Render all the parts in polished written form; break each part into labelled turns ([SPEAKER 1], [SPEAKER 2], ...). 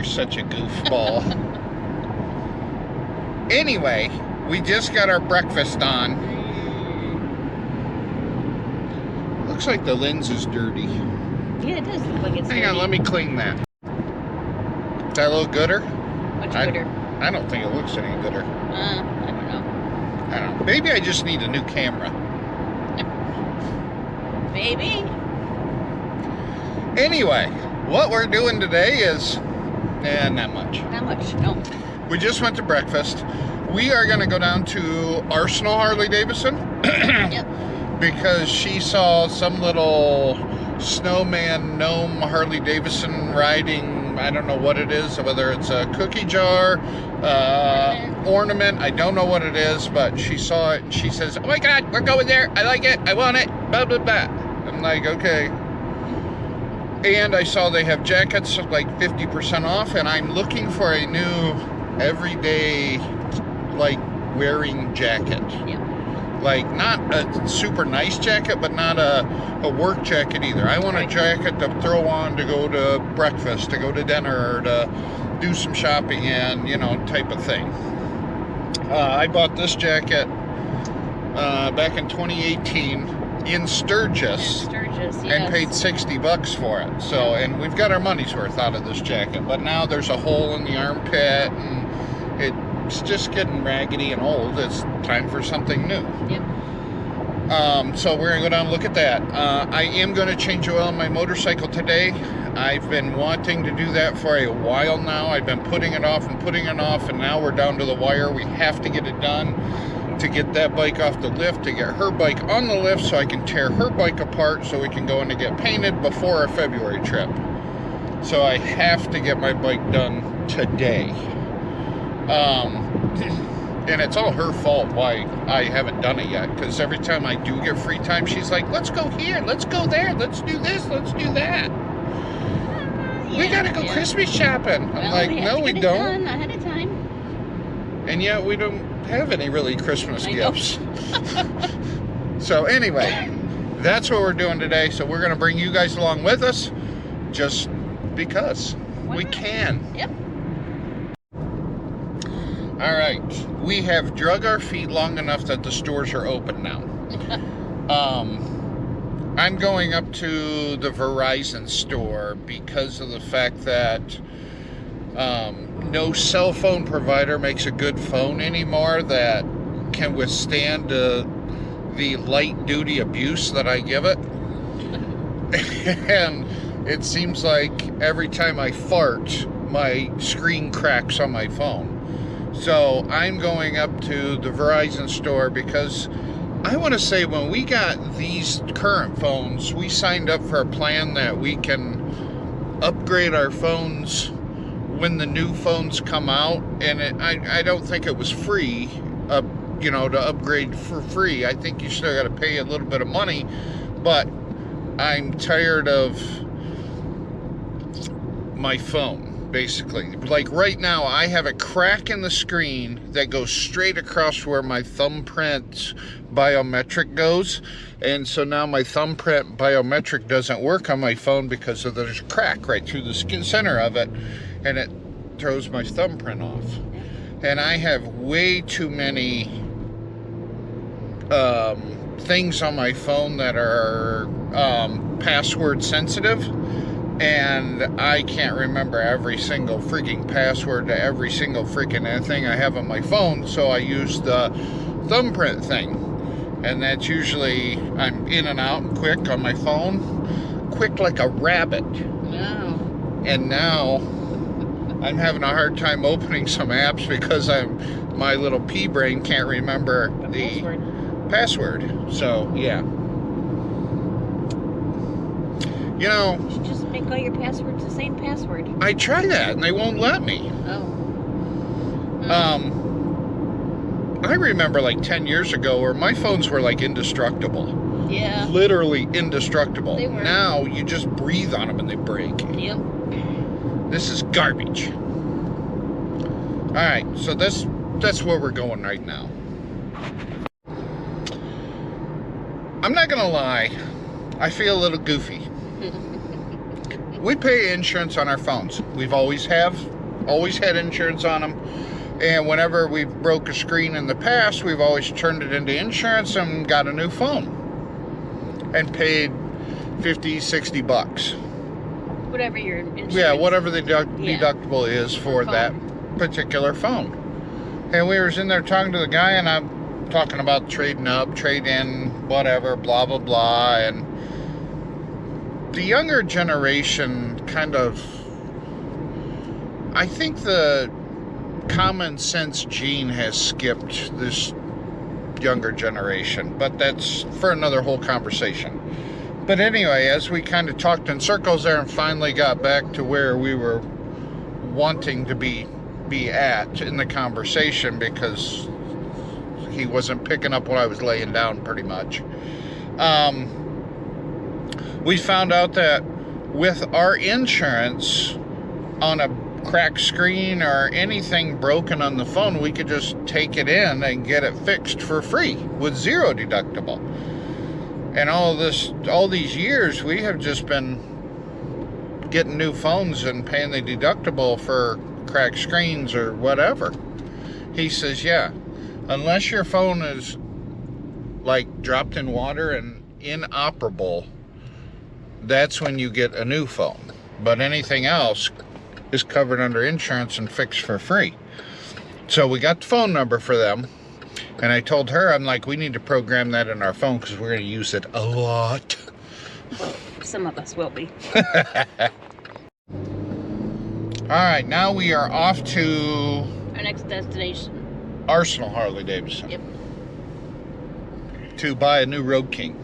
[SPEAKER 1] You're such a goofball. Anyway, we just got our breakfast on. Looks like the lens is dirty.
[SPEAKER 2] Yeah, it does look like it's
[SPEAKER 1] Hang on, let me clean that. Is that a little gooder?
[SPEAKER 2] Much gooder.
[SPEAKER 1] I don't think it looks any gooder.
[SPEAKER 2] I don't know.
[SPEAKER 1] I don't know. Maybe I just need a new camera.
[SPEAKER 2] Maybe.
[SPEAKER 1] Anyway, what we're doing today is, not much.
[SPEAKER 2] Not much, no.
[SPEAKER 1] We just went to breakfast. We are going to go down to Arsenal Harley Davidson.
[SPEAKER 2] Yep.
[SPEAKER 1] Because she saw some little snowman gnome Harley Davidson riding, I don't know what it is, whether it's a cookie jar, ornament, I don't know what it is, but she saw it. She says, oh my God, we're going there. I like it. I want it. Blah, blah, blah. I'm like, okay. And I saw they have jackets like 50% off, and I'm looking for a new everyday, like, wearing jacket.
[SPEAKER 2] Yep.
[SPEAKER 1] Like, not a super nice jacket, but not a work jacket either. I want a jacket to throw on to go to breakfast, to go to dinner, or to do some shopping in, you know, type of thing. I bought this jacket back in 2018 in Sturgis.
[SPEAKER 2] Yes.
[SPEAKER 1] And paid $60 for it. So, and we've got our money's worth out of this jacket. But now there's a hole in the armpit, and it's just getting raggedy and old. It's time for something new.
[SPEAKER 2] Yep.
[SPEAKER 1] So we're gonna go down and look at that. I am gonna change oil on my motorcycle today. I've been wanting to do that for a while now. I've been putting it off, and now we're down to the wire. We have to get it done to get that bike off the lift, to get her bike on the lift so I can tear her bike apart so we can go in to get painted before our February trip. So I have to get my bike done today. And it's all her fault why I haven't done it yet, because every time I do get free time, she's like, let's go here, let's go there, let's do this, let's do that. We gotta go Christmas shopping. I'm like, no, we don't.
[SPEAKER 2] Ahead of time.
[SPEAKER 1] And yet we don't have any really Christmas gifts. So anyway, that's what we're doing today. So we're gonna bring you guys along with us, just because we can.
[SPEAKER 2] Yep.
[SPEAKER 1] All right, we have drug our feet long enough that the stores are open now. I'm going up to the Verizon store because of the fact that no cell phone provider makes a good phone anymore that can withstand the light duty abuse that I give it. And it seems like every time I fart, my screen cracks on my phone. So I'm going up to the Verizon store because I want to say when we got these current phones, we signed up for a plan that we can upgrade our phones when the new phones come out. And I don't think it was free, you know, to upgrade for free. I think you still got to pay a little bit of money. But I'm tired of my phone. Basically, like right now I have a crack in the screen that goes straight across where my thumbprint biometric goes, and so now my thumbprint biometric doesn't work on my phone because there's a crack right through the center of it, and it throws my thumbprint off. And I have way too many things on my phone that are password sensitive, and I can't remember every single freaking password to every single freaking thing I have on my phone, so I use the thumbprint thing. And that's usually, I'm in and out and quick on my phone, quick like a rabbit.
[SPEAKER 2] Wow.
[SPEAKER 1] And now I'm having a hard time opening some apps because my little pea brain can't remember the password. So yeah. You know,
[SPEAKER 2] you should just make all your passwords the same password.
[SPEAKER 1] I try that and they won't let me.
[SPEAKER 2] Oh.
[SPEAKER 1] I remember like 10 years ago where my phones were like indestructible.
[SPEAKER 2] Yeah.
[SPEAKER 1] Literally indestructible.
[SPEAKER 2] They were.
[SPEAKER 1] Now you just breathe on them and they break.
[SPEAKER 2] Yep.
[SPEAKER 1] This is garbage. Alright, so that's where we're going right now. I'm not gonna lie, I feel a little goofy. we pay insurance on our phones. We've always had insurance on them. And whenever we've broke a screen in the past, we've always turned it into insurance and got a new phone. And paid 50, 60 bucks.
[SPEAKER 2] Whatever your insurance.
[SPEAKER 1] Yeah, whatever the deductible is for that particular phone. And we was in there talking to the guy, and I'm talking about trading up, trade in, whatever, blah, blah, blah. And the younger generation kind of, I think the common sense gene has skipped this younger generation, but that's for another whole conversation. But anyway, as we kind of talked in circles there and finally got back to where we were wanting to be at in the conversation, because he wasn't picking up what I was laying down pretty much. We found out that with our insurance, on a cracked screen or anything broken on the phone, we could just take it in and get it fixed for free with zero deductible. And all these years, we have just been getting new phones and paying the deductible for cracked screens or whatever. He says, yeah, unless your phone is like dropped in water and inoperable, that's when you get a new phone. But anything else is covered under insurance and fixed for free. So we got the phone number for them, and I told her, I'm like, we need to program that in our phone because we're going to use it a lot.
[SPEAKER 2] Some of us will be.
[SPEAKER 1] Alright, now we are off to
[SPEAKER 2] Our next destination.
[SPEAKER 1] Arsenal Harley Davidson.
[SPEAKER 2] Yep.
[SPEAKER 1] To buy a new Road King.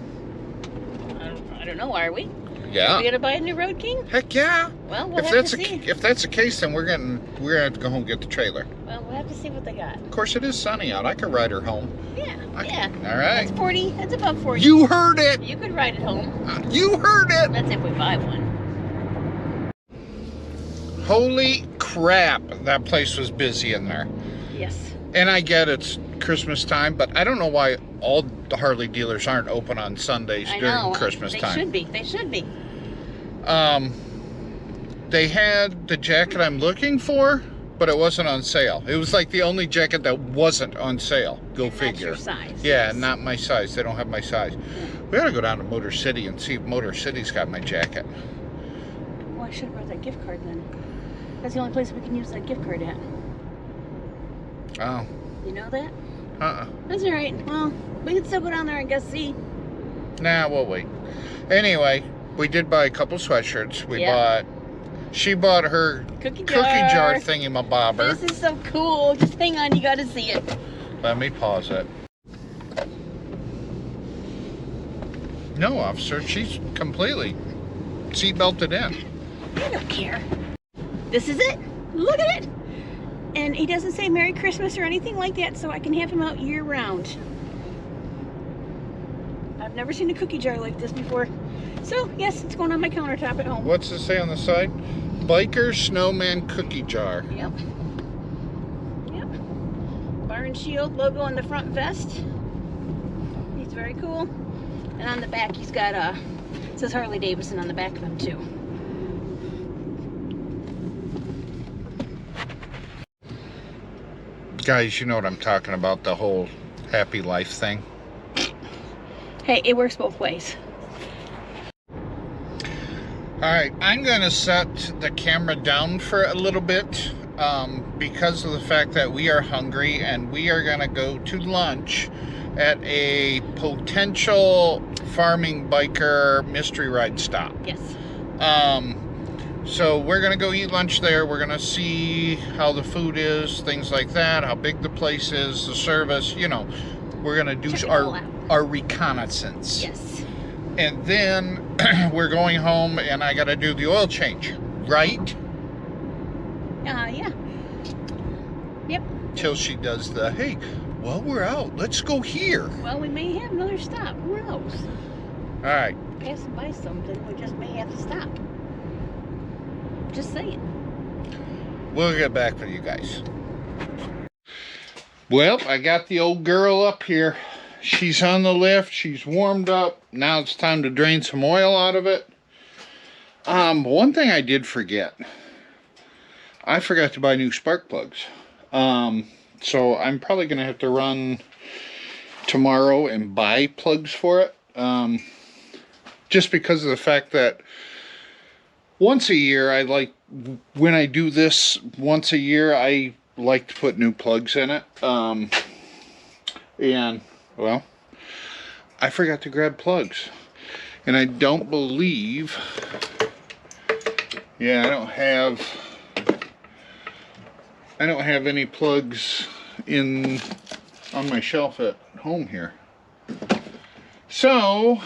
[SPEAKER 2] I don't know, are we?
[SPEAKER 1] Yeah.
[SPEAKER 2] Are we gonna buy a new Road King?
[SPEAKER 1] Heck yeah.
[SPEAKER 2] Well, we'll
[SPEAKER 1] If
[SPEAKER 2] have
[SPEAKER 1] that's
[SPEAKER 2] to see.
[SPEAKER 1] if that's the case, then we're gonna have to go home and get the trailer.
[SPEAKER 2] Well, we'll have to see what they got.
[SPEAKER 1] Of course, it is sunny out. I could ride her home.
[SPEAKER 2] Yeah,
[SPEAKER 1] All
[SPEAKER 2] That's
[SPEAKER 1] right.
[SPEAKER 2] 40. That's about 40.
[SPEAKER 1] You heard it.
[SPEAKER 2] You could ride it home.
[SPEAKER 1] You heard it.
[SPEAKER 2] That's if we buy one.
[SPEAKER 1] Holy crap! That place was busy in there.
[SPEAKER 2] Yes.
[SPEAKER 1] And I get it's Christmas time, but I don't know why all the Harley dealers aren't open on Sundays during Christmas time.
[SPEAKER 2] They should be. They should be.
[SPEAKER 1] They had the jacket I'm looking for, but it wasn't on sale. It was like the only jacket that wasn't on sale. Go
[SPEAKER 2] And
[SPEAKER 1] figure.
[SPEAKER 2] That's your size.
[SPEAKER 1] Yeah,
[SPEAKER 2] yes.
[SPEAKER 1] not my size. They don't have my size. We ought to go down to Motor City and see if Motor City's got my jacket.
[SPEAKER 2] Well, I should have brought that gift card then. That's the only place we can use that gift card at.
[SPEAKER 1] Oh.
[SPEAKER 2] You know that?
[SPEAKER 1] Uh-uh.
[SPEAKER 2] That's all right. Well, we can still go down there and guess see.
[SPEAKER 1] Nah, we'll wait. Anyway, we did buy a couple sweatshirts. She bought her
[SPEAKER 2] Cookie
[SPEAKER 1] jar thingy-mabobber.
[SPEAKER 2] This is so cool. Just hang on, you gotta see it.
[SPEAKER 1] Let me pause it. No, officer, she's completely seatbelted in.
[SPEAKER 2] I don't care. This is it. Look at it. And he doesn't say Merry Christmas or anything like that, so I can have him out year round. I've never seen a cookie jar like this before. So, yes, it's going on my countertop at home.
[SPEAKER 1] What's it say on the side? Biker Snowman Cookie Jar.
[SPEAKER 2] Yep. Yep. Bar and Shield logo on the front vest. He's very cool. And on the back, he's got it says Harley Davidson on the back of him too.
[SPEAKER 1] Guys, you know what I'm talking about, the whole happy life thing.
[SPEAKER 2] Hey, it works both ways.
[SPEAKER 1] Alright, I'm going to set the camera down for a little bit because of the fact that we are hungry, and we are going to go to lunch at a potential farming biker mystery ride stop.
[SPEAKER 2] Yes.
[SPEAKER 1] So we're going to go eat lunch there. We're going to see how the food is, things like that, how big the place is, the service, you know. We're going to do our reconnaissance.
[SPEAKER 2] Yes.
[SPEAKER 1] And then we're going home, and I got to do the oil change, right?
[SPEAKER 2] Yeah. Yep.
[SPEAKER 1] Till she does the, hey, while we're out, let's go here.
[SPEAKER 2] Well, we may have another stop. Who knows?
[SPEAKER 1] All right.
[SPEAKER 2] Passing by something, we just may have to stop. Just saying.
[SPEAKER 1] We'll get back with you guys. Well, I got the old girl up here. She's on the lift. She's warmed up. Now it's time to drain some oil out of it. One thing I did forget. I forgot to buy new spark plugs. So I'm probably going to have to run tomorrow and buy plugs for it. Just because of the fact that once a year, when I do this once a year, I like to put new plugs in it. And, well, I forgot to grab plugs. And I don't believe, yeah, I don't have any plugs on my shelf at home here. So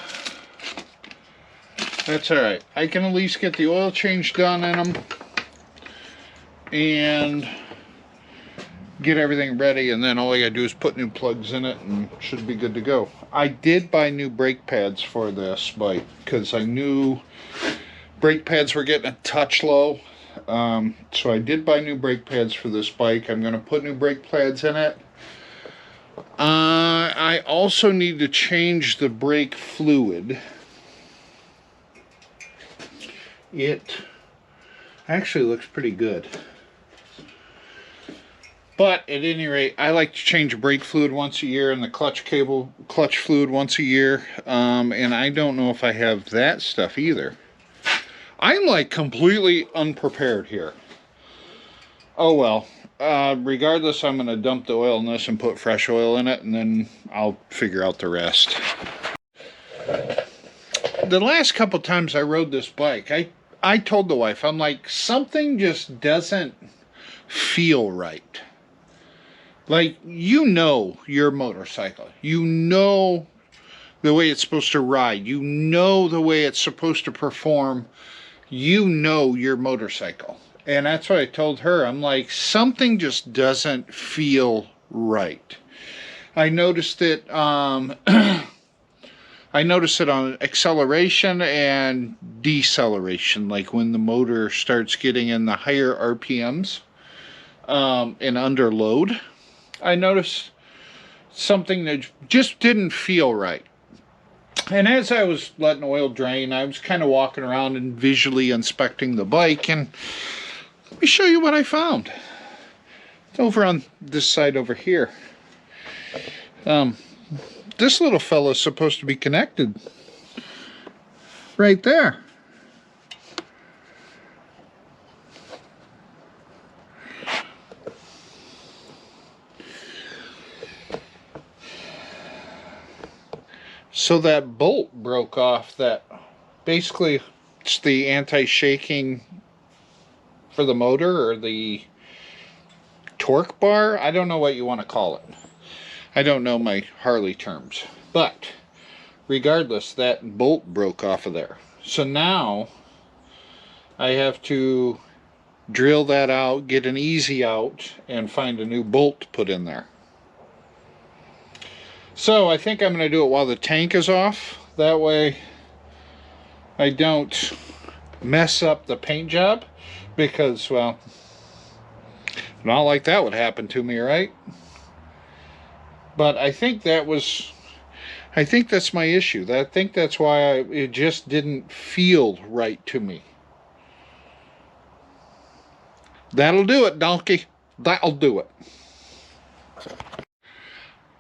[SPEAKER 1] that's alright. I can at least get the oil change done in them and get everything ready, and then all I gotta do is put new plugs in it and should be good to go. I did buy new brake pads for this bike because I knew brake pads were getting a touch low. So I did buy new brake pads for this bike. I'm going to put new brake pads in it. I also need to change the brake fluid. It actually looks pretty good. But at any rate, I like to change brake fluid once a year and the clutch fluid once a year. And I don't know if I have that stuff either. I'm like completely unprepared here. Oh well. Regardless, I'm going to dump the oil in this and put fresh oil in it, and then I'll figure out the rest. The last couple times I rode this bike, I told the wife, I'm like, something just doesn't feel right. Like, you know your motorcycle. You know the way it's supposed to ride. You know the way it's supposed to perform. You know your motorcycle. And that's what I told her. I'm like, something just doesn't feel right. I noticed it I noticed it on acceleration and deceleration, like when the motor starts getting in the higher RPMs and under load. I noticed something that just didn't feel right. And as I was letting oil drain, I was kind of walking around and visually inspecting the bike, and let me show you what I found. It's over on this side over here. This little fella is supposed to be connected right there. So that bolt broke off. That basically, it's the anti-shaking for the motor, or the torque bar. I don't know what you want to call it. I don't know my Harley terms. But regardless, that bolt broke off of there. So now I have to drill that out, get an easy out, and find a new bolt to put in there. So I think I'm going to do it while the tank is off. That way I don't mess up the paint job, because, well, not like that would happen to me, right? But I think that's my issue. I think that's why it just didn't feel right to me. That'll do it, donkey. That'll do it.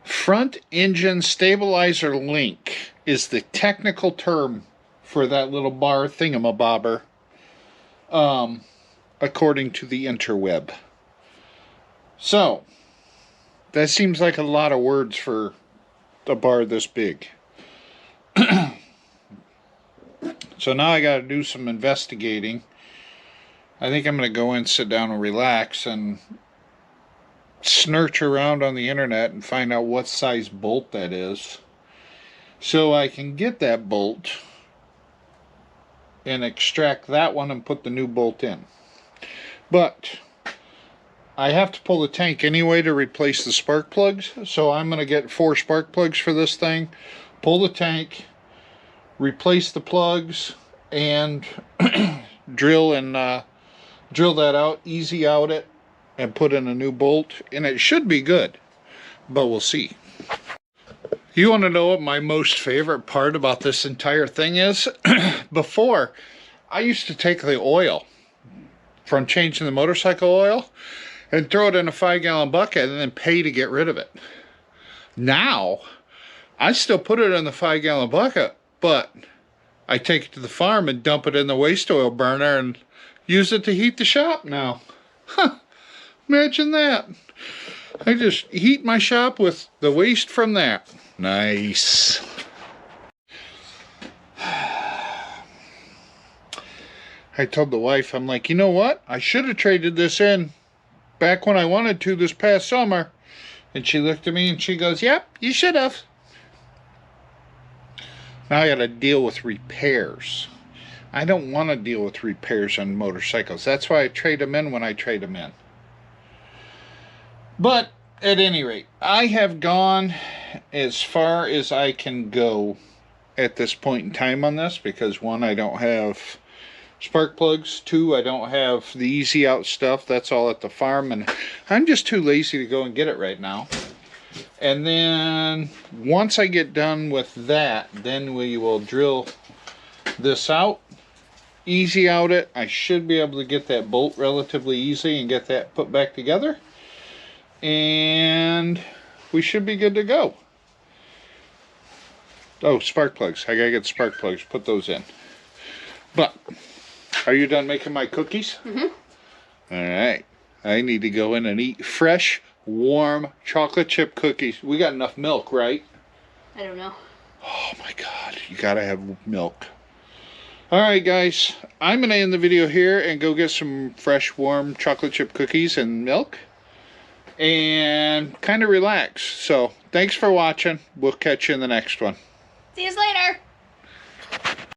[SPEAKER 1] Front engine stabilizer link is the technical term for that little bar thingamabobber, according to the interweb. So, that seems like a lot of words for a bar this big. So now I got to do some investigating. I think I'm going to go in, sit down, and relax, and search around on the internet and find out what size bolt that is, so I can get that bolt and extract that one and put the new bolt in. But I have to pull the tank anyway to replace the spark plugs, so I'm going to get 4 spark plugs for this thing, pull the tank, replace the plugs, and drill that out, easy out it, and put in a new bolt, and it should be good, but we'll see. You want to know what my most favorite part about this entire thing is? Before, I used to take the oil from changing the motorcycle oil and throw it in a 5-gallon bucket and then pay to get rid of it. Now, I still put it in the 5-gallon bucket, but I take it to the farm and dump it in the waste oil burner and use it to heat the shop now. Huh, imagine that. I just heat my shop with the waste from that. Nice. I told the wife, I'm like, you know what? I should have traded this in back when I wanted to this past summer. And she looked at me and she goes, yep, you should have. Now I got to deal with repairs. I don't want to deal with repairs on motorcycles. That's why I trade them in when I trade them in. But at any rate, I have gone as far as I can go at this point in time on this, because one, I don't have spark plugs. Two, I don't have the easy out stuff. That's all at the farm, and I'm just too lazy to go and get it right now. And then once I get done with that, then we will drill this out, easy out it. I should be able to get that bolt relatively easy and get that put back together, and we should be good to go. Oh, spark plugs. I gotta get spark plugs, put those in. But are you done making my cookies?
[SPEAKER 2] Mm-hmm.
[SPEAKER 1] All right. I need to go in and eat fresh, warm chocolate chip cookies. We got enough milk, right?
[SPEAKER 2] I don't know.
[SPEAKER 1] Oh my God, you gotta have milk. All right, guys. I'm gonna end the video here and go get some fresh, warm chocolate chip cookies and milk and kind of relax. So thanks for watching. We'll catch you in the next one.
[SPEAKER 2] See you later.